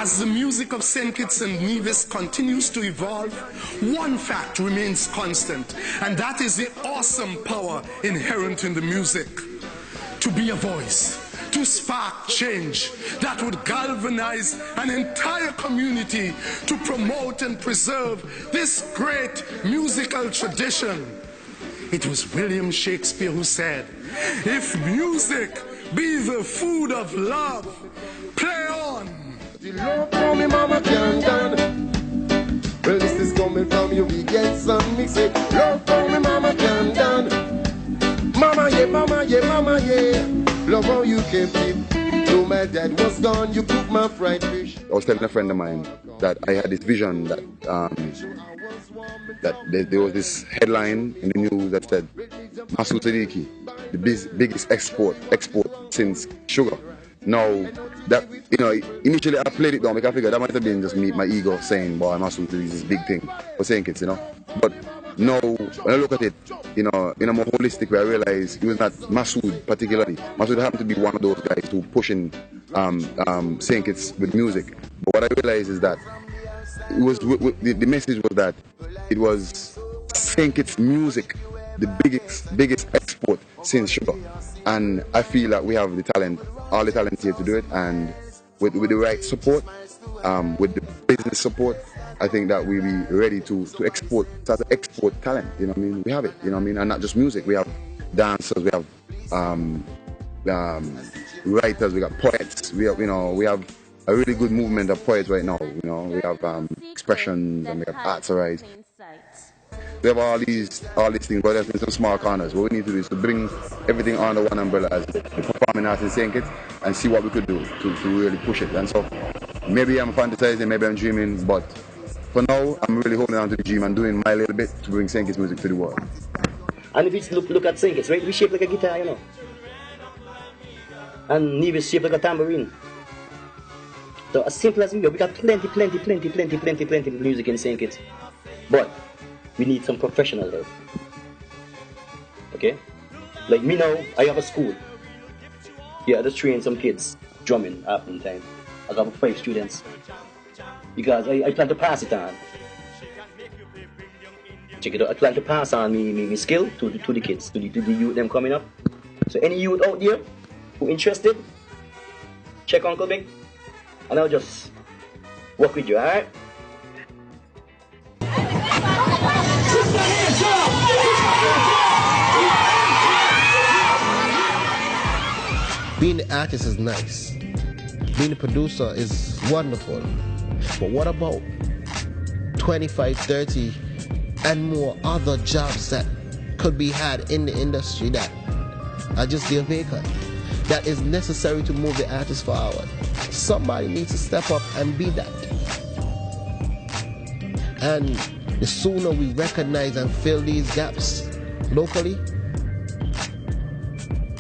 As the music of St. Kitts and Nevis continues to evolve, one fact remains constant, and that is the awesome power inherent in the music. To be a voice, to spark change that would galvanize an entire community to promote and preserve this great musical tradition. It was William Shakespeare who said, "If music be the food of love, play on." The love for me mama can't done. Well, this is coming from you, we get some mix it. Love for me mama can't done. Mama yeah, mama yeah, mama yeah. Love how you kept it. Though my dad was gone, you cooked my fried fish. I was telling a friend of mine that I had this vision that there was this headline in the news that said Masood Siddiqui, the biggest export since sugar. Now that initially I played it down because I figured that might have been just me, my ego saying, "Boy, Masood Siddiqui is this big thing for St. Kitts," But now when I look at it, in a more holistic way, I realize it was not Masood particularly. Masood happened to be one of those guys who pushing St. Kitts with music. But what I realized is that it was the message was that it was St. Kitts music, the biggest export since sugar, and I feel that we have the talent, all the talent here to do it, and with the right support, with the business support, I think that we'll be ready to export, start to export talent. We have it. And not just music. We have dancers, we have writers, we got poets. We have a really good movement of poets right now. We have expressions and we have arts arise. We have all these things, but there's been some small corners. What we need to do is to bring everything under one umbrella as the performing arts in St. Kitts and see what we could do to really push it. And so maybe I'm fantasizing, maybe I'm dreaming, but for now I'm really holding on to the dream and doing my little bit to bring St. Kitts music to the world. And if you look at St. Kitts, right, we shape like a guitar, and Nevis shaped like a tambourine. So as simple as we got plenty music in St. Kitts. But we need some professional help. Okay? Like me now, I have a school. Yeah, I just train some kids drumming half the time. I got 5 students. Because I plan to pass it on. Check it out, I plan to pass on me skill to the kids, to the youth them coming up. So any youth out there who interested, check Uncle Big, and I'll just work with you, alright? Being the artist is nice. Being the producer is wonderful. But what about 25, 30 and more other jobs that could be had in the industry that are just there vacant? That is necessary to move the artist forward. Somebody needs to step up and be that. And the sooner we recognize and fill these gaps locally,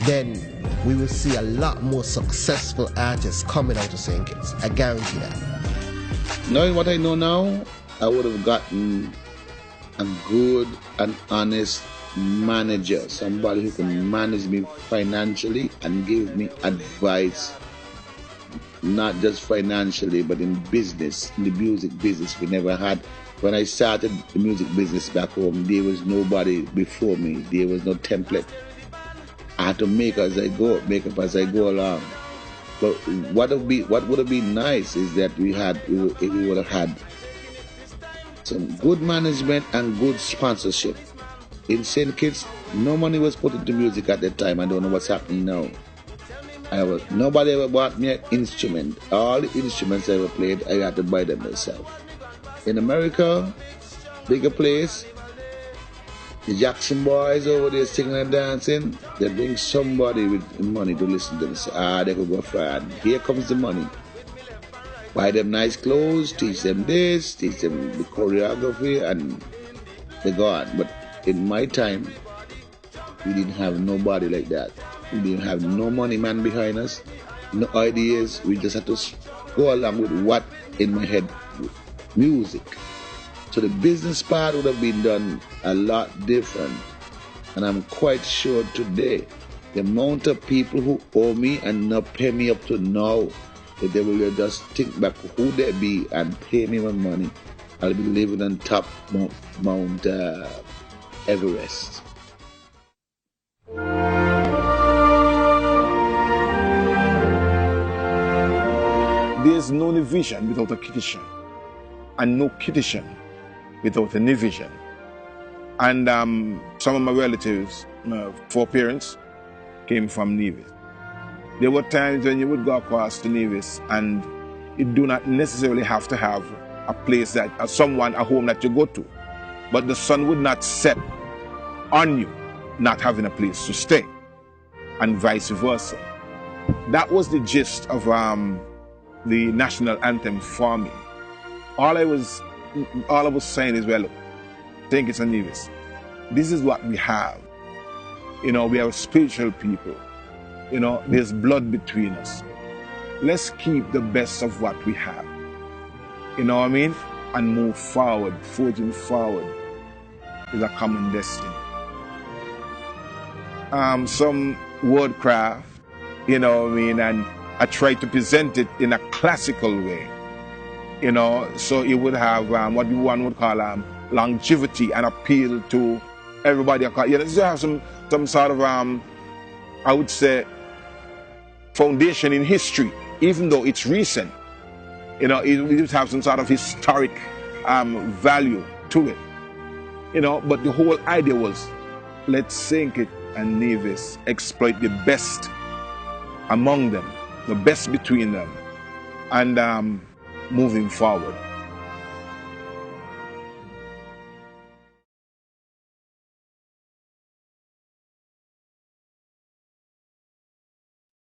then we will see a lot more successful artists coming out of St. Kitts. I guarantee that. Knowing what I know now, I would have gotten a good and honest manager, somebody who can manage me financially and give me advice, not just financially, but in business, in the music business. We never had. When I started the music business back home, there was nobody before me. There was no template. I had to make up as I go along. But what would have been nice is that we would have had some good management and good sponsorship. In St. Kitts, no money was put into music at that time. I don't know what's happening now. Nobody ever bought me an instrument. All the instruments I ever played, I had to buy them myself. In America, bigger place, the Jackson boys over there singing and dancing, they bring somebody with money to listen to them. Say, they could go far. And here comes the money. Buy them nice clothes, teach them this, teach them the choreography, and they're gone. But in my time, we didn't have nobody like that. We didn't have no money man behind us, no ideas. We just had to go along with what in my head, music. So the business part would have been done a lot different. And I'm quite sure today, the amount of people who owe me and not pay me up to now, if they will just think back who they be and pay me my money, I'll be living on top Mount Everest. There's no vision without a kitchen, and no kitchen without a vision. And some of my relatives, my four parents, came from Nevis. There were times when you would go across to Nevis and you do not necessarily have to have a place that, a home that you go to. But the sun would not set on you not having a place to stay, and vice versa. That was the gist of the national anthem for me. All I was saying is, well, look, think it's a Nevis. This is what we have. You know, we are spiritual people. You know, there's blood between us. Let's keep the best of what we have. You know what I mean? And move forward. Forging forward is a common destiny. Some wordcraft, you know what I mean, and I try to present it in a classical way. You know, so it would have what one would call longevity and appeal to everybody. You know, have some sort of I would say foundation in history, even though it's recent. You know, it would have some sort of historic value to it. You know, but the whole idea was, let's sink it and Nevis exploit the best among them, the best between them, and moving forward.